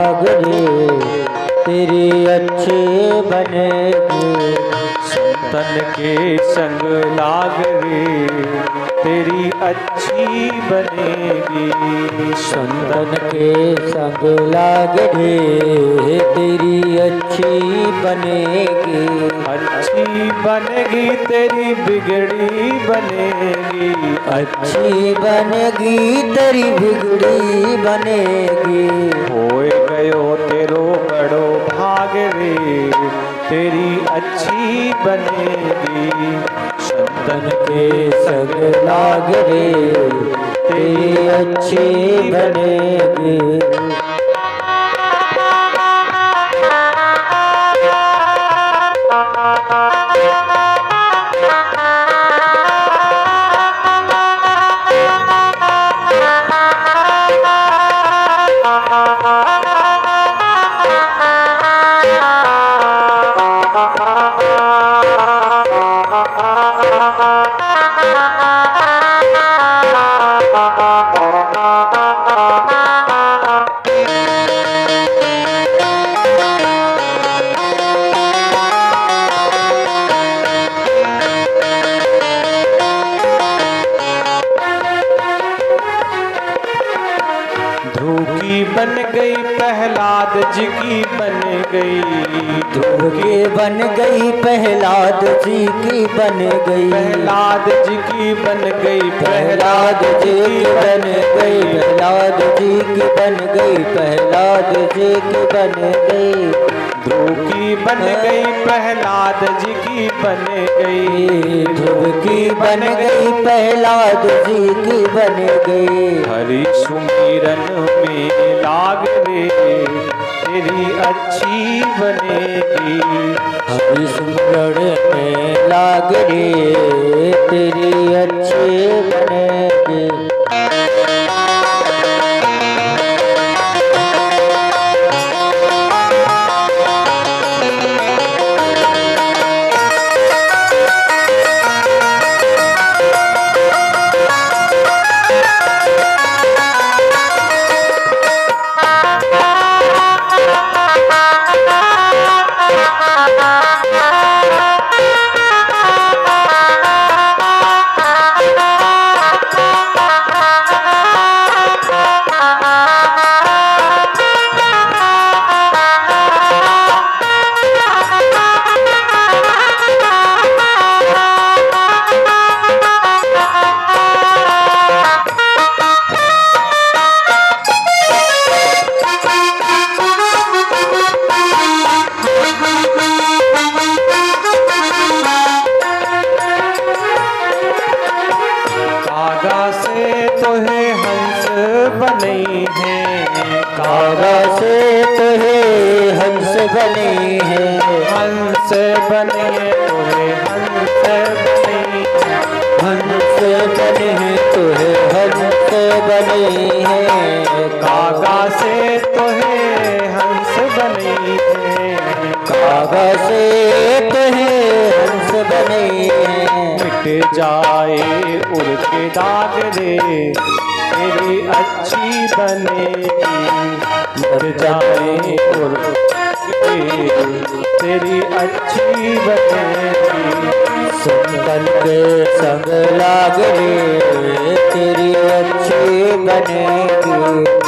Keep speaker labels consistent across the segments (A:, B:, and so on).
A: रे तेरी अच्छी बनेगी।
B: संतन के संग लाग रे तेरी अच्छी बनेगी।
A: संतन के संग लाग रे तेरी अच्छी बनेगी।
B: अच्छी बनेगी तेरी बिगड़ी बनेगी।
A: अच्छी बनेगी तेरी बिगड़ी बनेगी।
B: होए गयो तेरो बड़ो भाग रे तेरी अच्छी बनेगी।
A: संतन के संग लाग रे तेरी अच्छी बनेगी।
B: ध्रुव की बन गई प्रहलाद जी की बन गई।
A: ध्रुव की बन गई प्रहलाद जी की बन गई।
B: प्रहलाद जी की बन गई।
A: प्रहलाद जी की बन गई। प्रहलाद जी की बन गई। प्रहलाद जी की बन गई।
B: ध्रुव की बन गई प्रहलाद जी की बन गई।
A: ध्रुव की बन गई प्रहलाद जी की बन गई।
B: हरि सुमिरन में लाग रे तेरी अच्छी बनेगी।
A: हरि सुमिरन में लाग रे तेरी अच्छी बनेगी।
B: बनी है।
A: कागा से तो है हंस बने हैं।
B: हंस बने तो है हंस बने।
A: हंस बने हैं तो है हंस बने हैं।
B: कागा से तो है हंस बने हैं।
A: कागा से तो है हंस बने हैं।
B: मिट जाए उड़ के दाग रे तेरी अच्छी बनेगी। मिट जाए उड़ के तेरी अच्छी बनेगी।
A: संतन के संग लाग रे तेरी अच्छी बनेगी।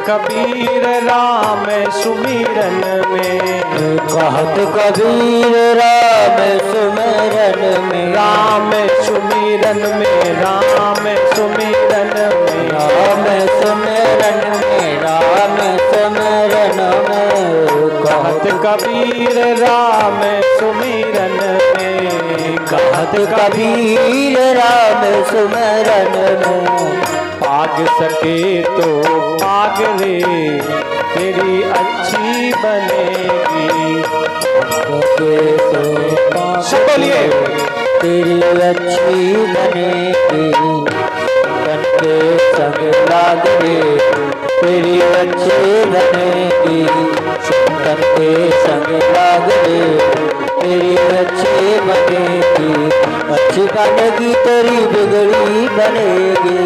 B: कबीर राम सुमिरन में,
A: कहत कबीर राम सुमिरन में,
B: राम सुमिरन में, राम सुमिरन में,
A: राम सुमिरन में, राम सुमिरन में,
B: कहत कबीर राम सुमिरन में,
A: कहत कबीर राम सुमिरन में,
B: पाग सके तो पाग रे तेरी अच्छी बनेगी,
A: सके तो
B: बोलिए
A: तेरी अच्छी बनेगी, तन के संग लाग रे तेरी अच्छी बनेगी, तन के संग लाग रे तेरी अच्छी बनेगी, अच्छी बनेगी तेरी बिगड़ी बनेगी,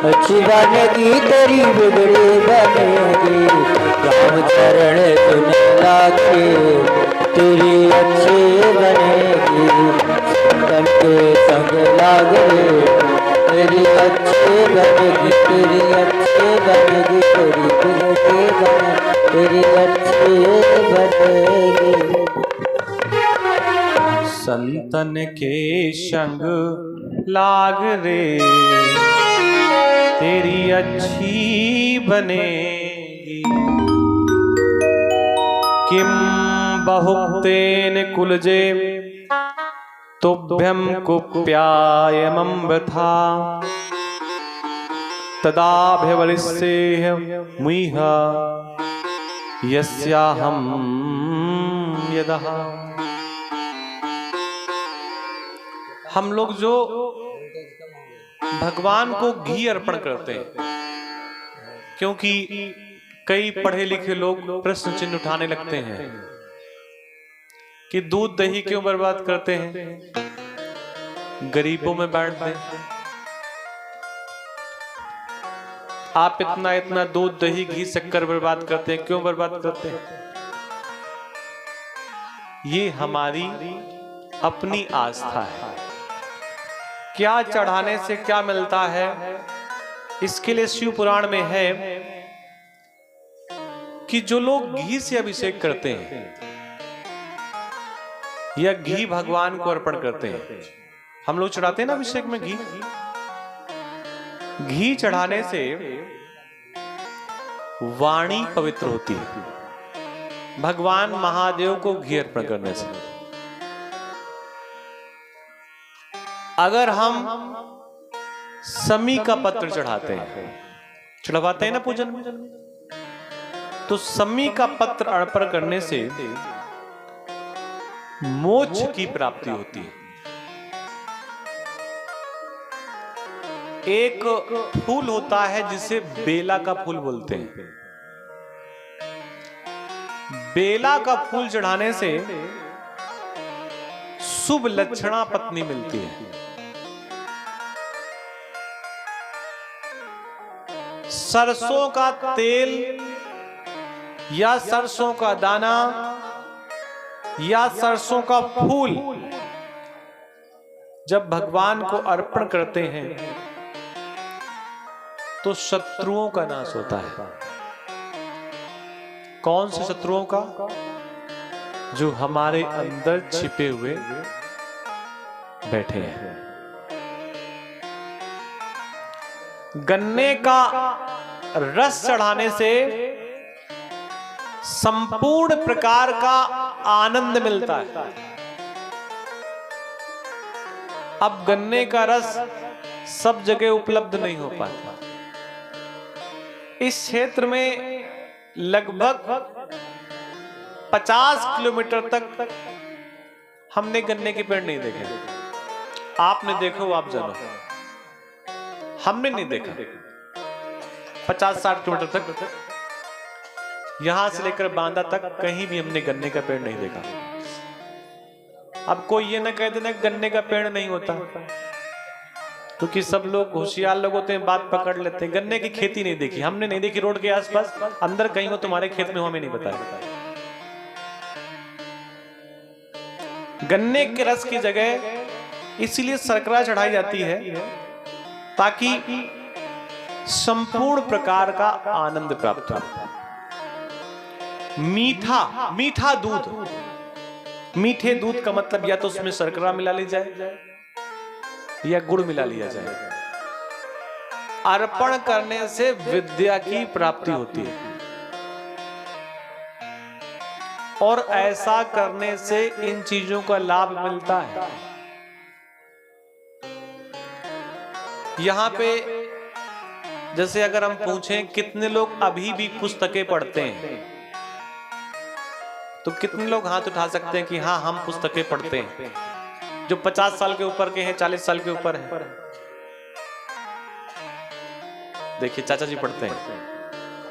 A: अच्छी बनेगी तेरी बिगड़ी बनेगी, राम चरण सुने लागे तेरी अच्छी बनेगी, तन के संग लाग रे तेरी अच्छी बनेगी, तेरी अच्छी बनेगी, तेरी बिगड़ी बनेगी, तेरी अच्छी बनेगी।
B: संतन के संग लाग रे तेरी अच्छी बनेगी, किम बहुक्तेन कुलजे तुभ्यं कुप्यायमम्बथा, तदाभ्यवलिस्येह मुइह यस्याहं यदः। हम लोग जो भगवान को घी अर्पण करते हैं, क्योंकि कई पढ़े लिखे लोग प्रश्न चिन्ह उठाने लगते हैं कि दूध दही क्यों बर्बाद करते हैं, गरीबों में बांट दें। आप इतना इतना दूध दही घी शक्कर बर्बाद करते हैं, क्यों बर्बाद करते हैं? ये हमारी अपनी आस्था है। क्या चढ़ाने से क्या मिलता है, इसके लिए शिव पुराण में है कि जो लोग घी से अभिषेक करते हैं या घी भगवान को अर्पण करते हैं, हम लोग चढ़ाते हैं ना अभिषेक में घी, घी चढ़ाने से वाणी पवित्र होती है, भगवान महादेव को घी अर्पण करने से। अगर हम समी का पत्र चढ़ाते हैं, चढ़वाते हैं ना पूजन में, तो समी का पत्र अर्पण करने से मोक्ष की प्राप्ति होती है। एक फूल होता है जिसे बेला का फूल बोलते हैं। बेला का फूल चढ़ाने से शुभ लक्षणा पत्नी मिलती है। सरसों का तेल या सरसों का दाना या सरसों का फूल जब भगवान को अर्पण करते हैं तो शत्रुओं का नाश होता है। कौन से शत्रुओं का? जो हमारे अंदर छिपे हुए बैठे हैं। गन्ने का रस चढ़ाने से संपूर्ण प्रकार का आनंद मिलता है। अब गन्ने का रस सब जगह उपलब्ध नहीं हो पाता। इस क्षेत्र में लगभग 50 किलोमीटर तक हमने गन्ने के पेड़ नहीं देखे। आपने देखो, आप जानो, हमने नहीं देखा। 50-60 किलोमीटर तक, यहां से लेकर बांदा तक कहीं भी हमने गन्ने का पेड़ नहीं देखा। अब कोई ये ना कह देना गन्ने का पेड़ नहीं होता, क्योंकि सब लोग होशियार लोग होते हैं, बात पकड़ लेते हैं। गन्ने की खेती नहीं देखी, हमने नहीं देखी। रोड के आसपास अंदर कहीं हो तुम्हारे खेत में, हमें नहीं बताया। गन्ने के रस की जगह इसीलिए शर्करा चढ़ाई जाती है ताकि संपूर्ण प्रकार का आनंद प्राप्त हो। मीठा, मीठा दूध, मीठे दूध का मतलब या तो उसमें शर्करा मिला ली जाए या गुड़ मिला लिया जाए। अर्पण करने से विद्या की प्राप्ति होती है और ऐसा करने से इन चीजों का लाभ मिलता है। यहां पे जैसे अगर हम पूछें कितने लोग अभी भी पुस्तकें पढ़ते हैं, तो कितने लोग हाथ उठा सकते हैं कि हाँ हम पुस्तकें पढ़ते हैं। जो 50 साल के ऊपर के हैं, 40 साल के ऊपर हैं, देखिए चाचा जी पढ़ते हैं।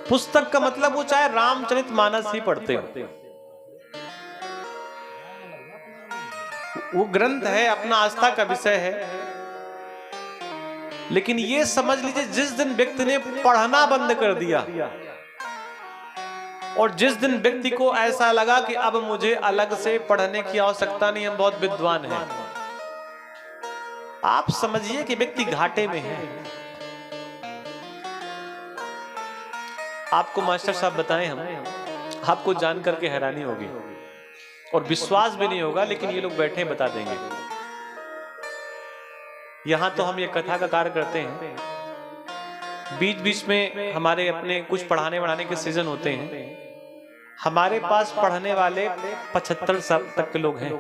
B: पुस्तक का मतलब वो चाहे रामचरितमानस ही पढ़ते हो, वो ग्रंथ है, अपना आस्था का विषय है। लेकिन ये समझ लीजिए जिस दिन व्यक्ति ने पढ़ना बंद कर दिया और जिस दिन व्यक्ति को ऐसा लगा कि अब मुझे अलग से पढ़ने की आवश्यकता नहीं, हम बहुत विद्वान हैं, आप समझिए कि व्यक्ति घाटे में है। आपको मास्टर साहब बताएं हम, आपको जान करके हैरानी होगी और विश्वास भी नहीं होगा, लेकिन ये लोग बैठे बता देंगे। यहां तो हम ये कथा का कार्य करते हैं, बीच बीच में हमारे अपने कुछ पढ़ाने बढ़ाने के सीजन होते हैं। हमारे पास पढ़ने वाले 75 साल तक के लोग हैं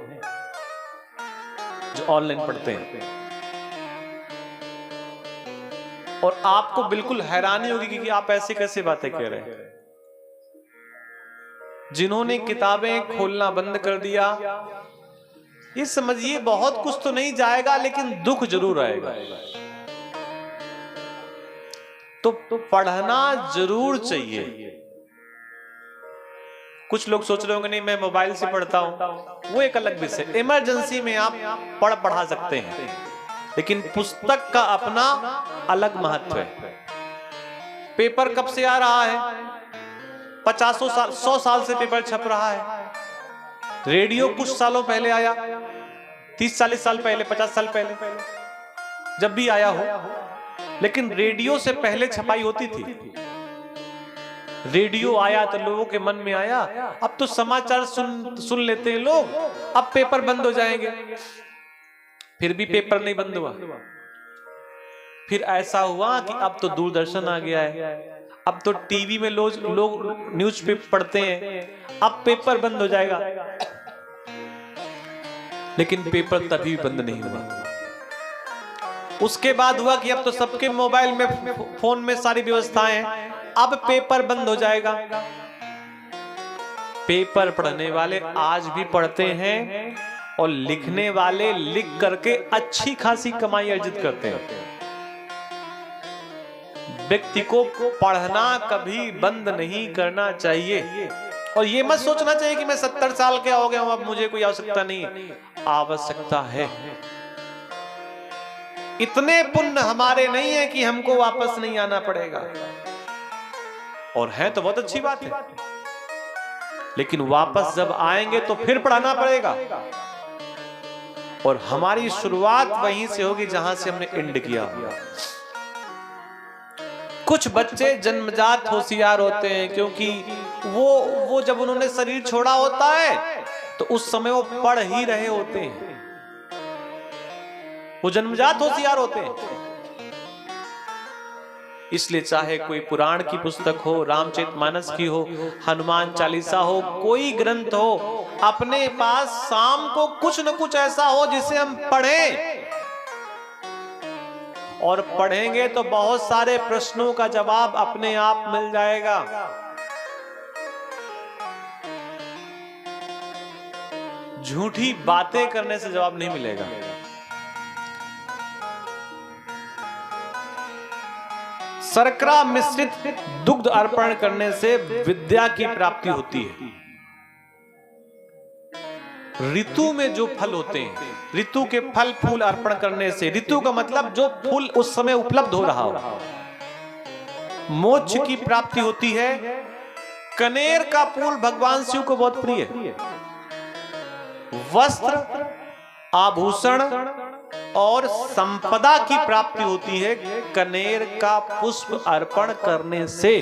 B: जो ऑनलाइन पढ़ते हैं, और आपको बिल्कुल हैरानी होगी कि आप ऐसे कैसे बातें कह रहे हैं। जिन्होंने किताबें खोलना बंद कर दिया, ये समझिए बहुत कुछ तो नहीं जाएगा, लेकिन दुख जरूर आएगा। तो पढ़ना जरूर चाहिए। कुछ लोग सोच रहे होंगे नहीं मैं मोबाइल से पढ़ता हूं, वो एक अलग विषय, इमरजेंसी में आप पढ़ा सकते हैं, लेकिन पुस्तक का अपना अलग महत्व है। पेपर कब से आ रहा है? 50 साल 100 साल से पेपर छप रहा है। रेडियो कुछ सालों पहले आया, 30-40 साल पहले, 50 साल पहले, जब भी आया हो, लेकिन रेडियो से पहले छपाई होती थी। रेडियो आया तो लोगों के मन में आया अब तो समाचार सुन लेते हैं लोग, अब पेपर बंद हो जाएंगे। फिर भी पेपर नहीं बंद हुआ। फिर ऐसा हुआ कि अब तो दूरदर्शन आ गया है, अब तो टीवी में लोग न्यूज पेपर पढ़ते हैं, अब पेपर बंद हो जाएगा। लेकिन पेपर तभी बंद नहीं हुआ। उसके बाद हुआ कि अब तो सबके मोबाइल में, फोन में सारी व्यवस्थाएं हैं, अब पेपर बंद हो जाएगा। पेपर पढ़ने वाले आज भी पढ़ते हैं और लिखने वाले लिख करके अच्छी खासी कमाई अर्जित करते हैं। व्यक्ति को पढ़ना कभी बंद नहीं करना चाहिए, और ये मत सोचना चाहिए कि मैं 70 साल के हो गया हूं, अब मुझे कोई आवश्यकता नहीं। आवश्यकता है। इतने पुण्य हमारे नहीं है कि हमको वापस नहीं आना पड़ेगा, और है तो बहुत अच्छी बात है, लेकिन वापस जब आएंगे तो फिर पढ़ाना पड़ेगा। और हमारी शुरुआत वहीं से होगी जहां से हमने एंड किया। कुछ बच्चे जन्मजात होशियार होते हैं, क्योंकि वो जब उन्होंने शरीर छोड़ा होता है तो उस समय वो पढ़ ही रहे होते हैं, वो जन्मजात होशियार होते हैं। इसलिए चाहे कोई पुराण की पुस्तक हो, रामचरितमानस की हो, हनुमान चालीसा हो, कोई ग्रंथ हो, अपने पास शाम को कुछ न कुछ ऐसा हो जिसे हम पढ़ें, और पढ़ेंगे तो बहुत सारे प्रश्नों का जवाब अपने आप मिल जाएगा। झूठी बातें करने से जवाब नहीं मिलेगा। शर्करा मिश्रित दुग्ध अर्पण करने से विद्या की प्राप्ति होती है। ऋतु में जो फल होते हैं, ऋतु के फल फूल अर्पण करने से, ऋतु का मतलब जो फूल उस समय उपलब्ध हो रहा हो, मोक्ष की प्राप्ति होती है। कनेर का फूल भगवान शिव को बहुत प्रिय है। वस्त्र, आभूषण, और संपदा की प्राप्ति होती है कनेर का पुष्प अर्पण करने से।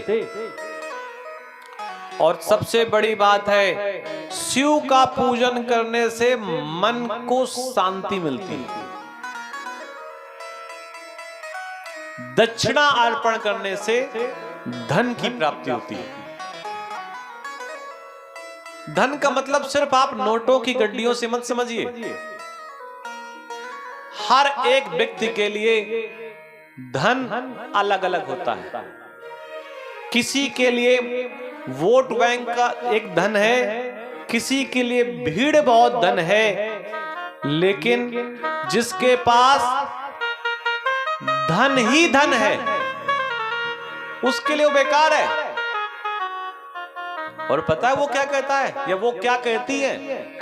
B: और सबसे बड़ी बात है, शिव का पूजन करने से मन को शांति मिलती है। दक्षिणा अर्पण करने से धन की प्राप्ति होती है। धन का मतलब सिर्फ आप नोटों की गड्डियों से मत समझिए। हर एक व्यक्ति के लिए धन अलग अलग होता है। किसी के लिए वोट बैंक का एक धन है, किसी के लिए भीड़ बहुत धन है, लेकिन जिसके पास धन ही धन है उसके लिए वो बेकार है। और पता है वो क्या कहता है या वो क्या कहती है?